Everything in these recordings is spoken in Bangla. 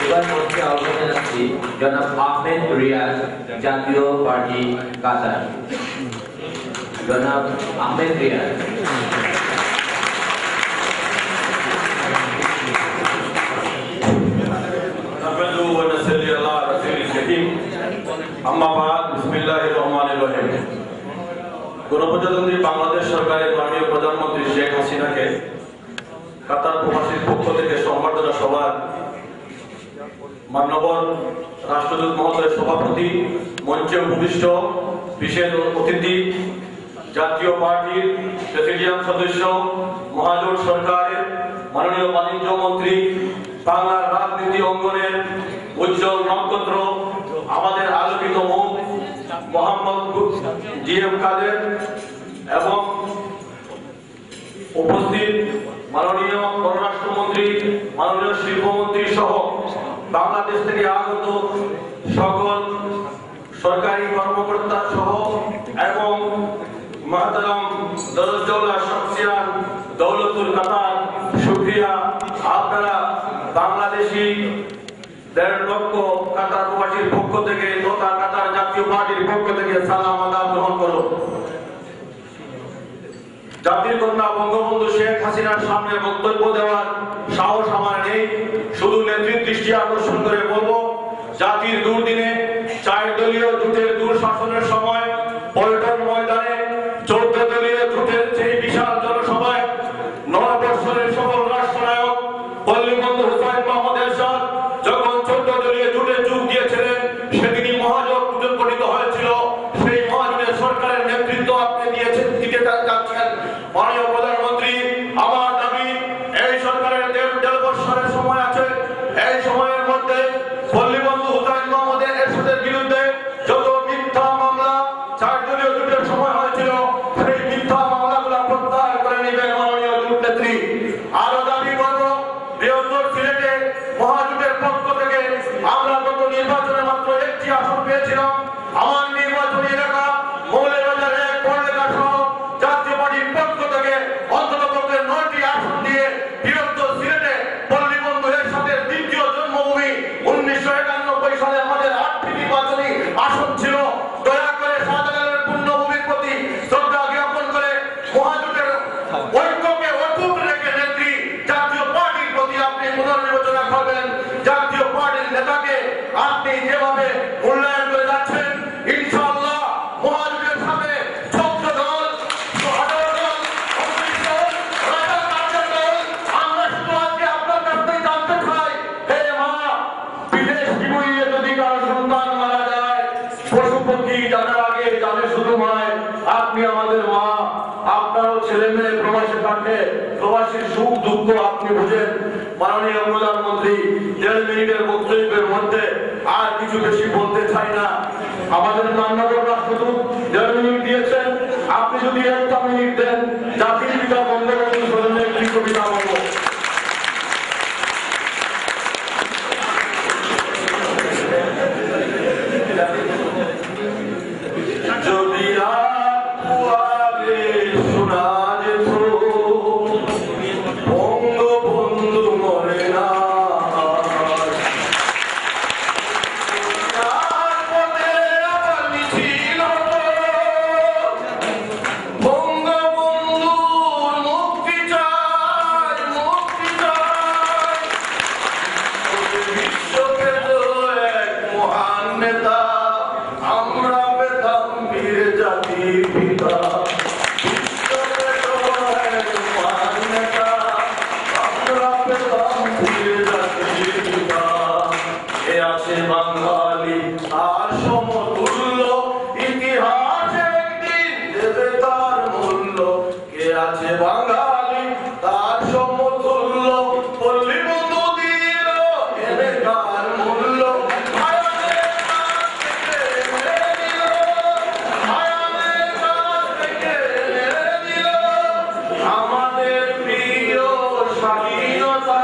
এবার মঞ্চে আহ্বান জানাচ্ছি জনাব আহমেদ রিয়াজ, জাতীয় পার্টি কাতার। জনাব আহমেদ রিয়াজ। গণপ্রজাতন্ত্রী বাংলাদেশ সরকারের মাননীয় প্রধানমন্ত্রী শেখ হাসিনাকে কাতার প্রবাসীর পক্ষ থেকে সম্বর্ধনা সভার মাননীয় রাষ্ট্রদূত মহোদয়ের সভাপতি, মঞ্চে উপবিষ্ট বিশেষ অতিথি, জাতীয় পার্টির প্রেসিডিয়াম সদস্য, মহাজোট সরকারের মাননীয় বাণিজ্য মন্ত্রী, বাংলার রাজনীতি অঙ্গনের উজ্জ্বল নক্ষত্র, আমাদের আলোকিত মুখ মোহাম্মদ জিএম কাদের এবং উপস্থিত মাননীয় পররাষ্ট্রমন্ত্রী, মাননীয় শিল্পমন্ত্রী সহ বাংলাদেশ থেকে আগত সকল সরকারি কর্মকর্তা সহ এবং মহতরম দরজউল্লাহ শখসিয়াত দৌলতুল কাতার, শুকরিয়া। আপনারা বাংলাদেশি 1.5 লক্ষ কাতার প্রবাসীর পক্ষ থেকে তথা কাতার জাতীয় পার্টির পক্ষ থেকে সালাম আদাব গ্রহণ করো। জাতির কন্যা বঙ্গবন্ধু শেখ হাসিনার সামনে বক্তব্য দেওয়ার সাহস আমার নেই, শুধু নেত্রীর দৃষ্টি আকর্ষণ করে বলবো, জাতির দুর্দিনে 4 দলীয় জোটের দুঃশাসনের সময় পল্টন ময়দানে 14 দলীয় জোটের সেই বিশাল জনসভায় 9 বছরের সফল রাষ্ট্রনায়ক পল্লীবন্ধু হুসাইন মোহাম্মদ এরশাদ যখন 14 দলীয় জোটে যোগ দিয়েছিলেন, সেদিনই মহাজোট গঠিত হয়েছিল। সেই মহাজোটের সরকারের নেতৃত্ব আপনি দিয়েছেন, দিতে যাচ্ছেন। মাননীয় প্রধানমন্ত্রী, আমার দাবি, এই সরকারের 1.5 বছরের সময় আছে, এই সময়ের মধ্যে পল্লীবন্ধু হুসাইন মোহাম্মদ এরশাদের বিরুদ্ধে যত মিথ্যা মামলা 4 দলীয় জোটের সময় হয়েছিল, সেই মিথ্যা মামলাগুলো প্রত্যাহার করে নেবেন মাননীয় জোট নেত্রী। আরো দাবি করব, বৃহত্তর সিলেটে মহাজোটের পক্ষ থেকে আমরা গত নির্বাচনে মাত্র 1টি আসন পেয়েছিলাম। আমার নির্বাচনী এলাকা মৌলভীবাজার 1 পড়লেখা সহ জাতীয় পার্টির পক্ষ থেকে অন্তত 9টি আসন দিয়ে বৃহত্তর সিলেটে পল্লীবন্ধু এরশাদের দ্বিতীয় জন্মভূমি 1991 সালে আমাদের 8টি নির্বাচনী আসন ছিল। দয়া করে শাহজালালের পুণ্যভূমির প্রতি শ্রদ্ধা জ্ঞাপন করে মহাজোটের ঐক্যকে অটুট রেখে নেত্রী জাতীয় পার্টির প্রতি আপনি পুনর্বিবেচনা করবেন। জাতীয় পার্টির নেতাকে আপনি যেভাবে মূল্যায়ন করে যাচ্ছেন, ইনশাআল্লাহ মহাজোটের সাথে 14 দল, 18 দল, 19 দল, রাজাকার দল, আমরা শুধু আজকে আপনার কাছ থেকে জানতে চাই, হে মা, বিদেশ বিভূঁইয়ে যদি কারো সন্তান মারা যায়, পশু পক্ষী জানার আগে জানে শুধু মায়। আপনি আমাদের মা, আপনারও ছেলে মেয়ে প্রবাসে থাকে, প্রবাসীর সুখ দুঃখ আপনি বুঝেন। মাননীয় প্রধানমন্ত্রী, 1.5 মিনিটের বক্তব্যের মধ্যে আর কিছু বেশি বলতে চাই না। আমাদের মাননীয় রাষ্ট্রদূত 1.5 মিনিট দিয়েছেন, আপনি যদি 1টা মিনিট দেন, জাতির পিতা বঙ্গবন্ধু স্মরণে একটি কবিতা বলব। বাঙালি আর সমতুল্য ইতিহাসে একদিন দেবে তার মূল্য। কে আছে বাঙালি তার সমতুল্য, পল্লীবন্ধু দিল এনে তার মূল্য। আমাদের প্রিয় স্বাধীনতা,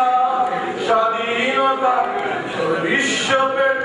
স্বাধীনতা বিশ্ব পেট